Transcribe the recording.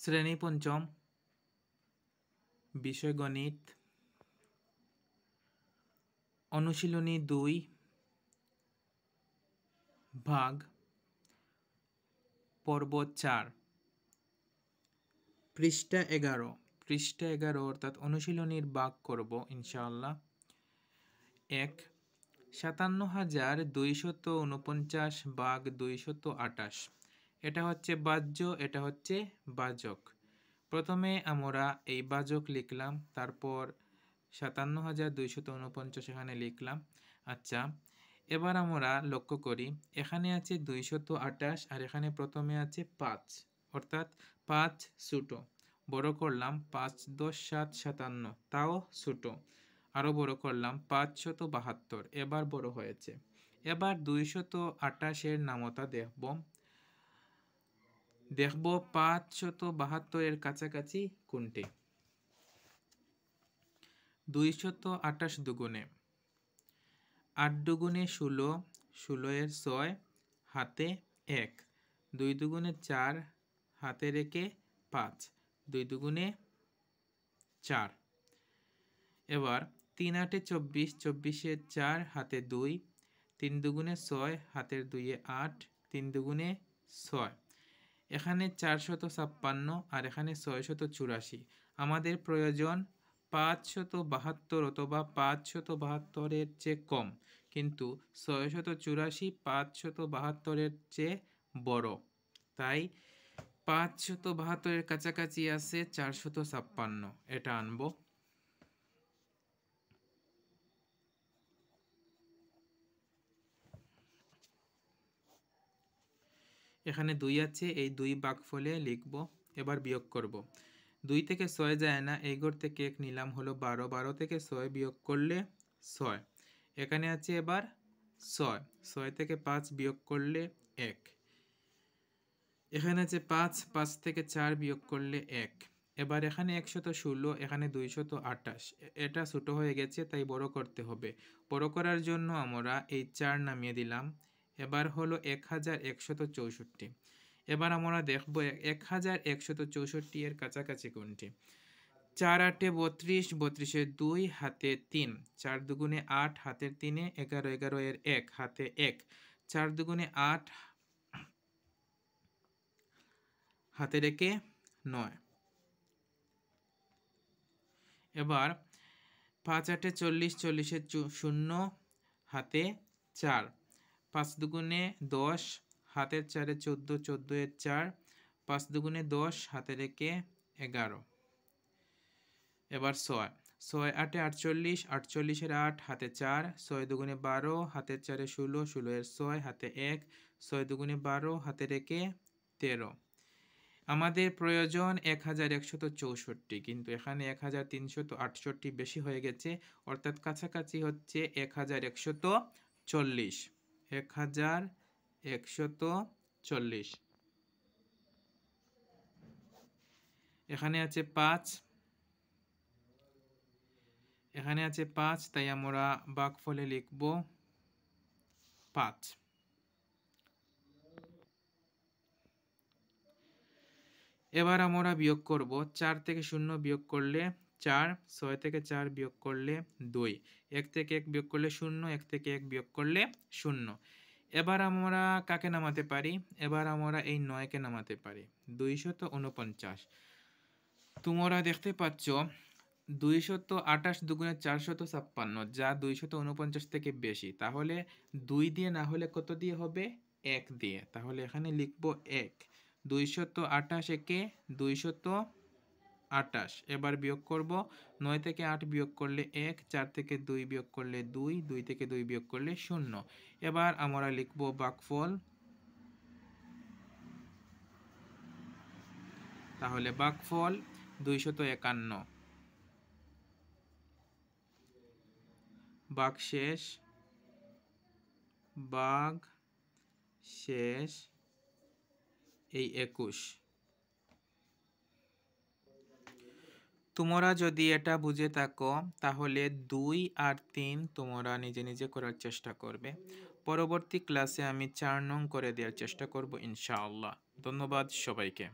শ্রেণী পঞ্চম, বিষয় গণিত, অনুশীলনী 2, ভাগ, পর্ব 4, পৃষ্ঠা 11 অর্থাৎ অনুশীলনীর ভাগ করব ইনশাআল্লাহ। 1, 57,249 ভাগ 228, এটা হচ্ছে বাহ্য, এটা হচ্ছে ভাজক। প্রথমে আমরা এই ভাজক লিখলাম, তারপর 57,249 এখানে লিখলাম। আচ্ছা, এবার আমরা লক্ষ্য করি, এখানে আছে 228 আর এখানে প্রথমে আছে 5, অর্থাৎ 5 ছোট। বড় করলাম 5 10 7 57, তাও ছোট। আরও বড় করলাম 572, এবার বড় হয়েছে। এবার 228 নামতা দেখব 572 এর কাছাকাছি কোনটি। 228 দুগুণে 8 দুগুণে 16, 16 এর 6, হাতে 1, 2 দুগুণে 4, হাতে রেখে 5, 2 দুগুণে 4। এবার 3 8 24, 24 এর 4, হাতে 2, 3 দুগুণে 6, হাতের 2 এ 8, 3 দুগুণে 6। এখানে 456 আর এখানে 684। আমাদের প্রয়োজন 572 অথবা 572 এর চেয়ে কম, কিন্তু 684 572 এর চেয়ে বড়। তাই 572 এর কাছাকাছি আছে 456, এটা আনবো। এখানে 2 আছে, এই 2 ভাগফলে লিখব। এবার বিয়োগ করব। 2 থেকে 6 যায় না, এই ঘর থেকে 1 নিলাম, হলো 12, 12 থেকে 6 বিয়োগ করলে 6। এখানে আছে এবার 6, 6 থেকে 5 বিয়োগ করলে 1। এখানে আছে 5, 5 থেকে 4 বিয়োগ করলে 1। এবার এখানে 116, এখানে 228, এটা ছোট হয়ে গেছে, তাই বড় করতে হবে। বড় করার জন্য আমরা এই 4 নামিয়ে দিলাম। এবার হলো 1164। এবার আমরা দেখব 1164 এর কাছাকাছি কোনটি। 4 8 32, 32 এর 2, হাতে 3, 4 দুগুণে 8, হাতের 3 এ 11, 11 এর 1, হাতে 1, 4 দুগুণে 8, হাতে রেখে 9। এবার 5 8 40, 40 এর 0, হাতে 4, 5 দুগুণে 10, হাতের 4 এ 14, 14 এর 4, 5 দুগুণে 10, হাতে রেখে 11। এবার 6, 6 8 48, 48 এর 8, হাতে 4, 6 দুগুণে 12, হাতের 4 এ 16, 16 এর 6, হাতে 1, 6 দুগুণে 12, হাতে রেখে 13। আমাদের প্রয়োজন 1164, কিন্তু এখানে 1368 বেশি হয়ে গেছে, অর্থাৎ কাছাকাছি হচ্ছে 1140। 1140। এখানে আছে 5, এখানে আছে 5, তাই আমরা ভাগফলে লিখব 5। এবার আমরা বিয়োগ করব। 4 থেকে 0 বিয়োগ করলে 4, 6 থেকে 4 বিয়োগ করলে 2, 1 থেকে 1 বিয়োগ করলে 0, 1 থেকে 1 বিয়োগ করলে 0। এবার আমরা কাকে নামাতে পারি? এবার আমরা এই 9কে নামাতে পারি। 249। তোমরা দেখতে পাচ্ছ 228 দুগুণে 456, যা 249 থেকে বেশি। তাহলে 2 দিয়ে না হলে কত দিয়ে হবে? 1 দিয়ে। তাহলে এখানে লিখব 1। 228 একে 228। এবার বিয়োগ করব। 9 থেকে 8 বিয়োগ করলে 1, 4 থেকে 2 বিয়োগ করলে 2, 2 থেকে 2 বিয়োগ করলে 0। এবার আমরা লিখব ভাগফল। তাহলে ভাগফল 251। ভাগশেষ এই 21। তোমরা যদি এটা বুঝে থাকো তাহলে 2 আর 3 তোমরা নিজে নিজে করার চেষ্টা করবে। পরবর্তী ক্লাসে আমি 4 নং করে দেওয়ার চেষ্টা করব ইনশাআল্লাহ। ধন্যবাদ সবাইকে।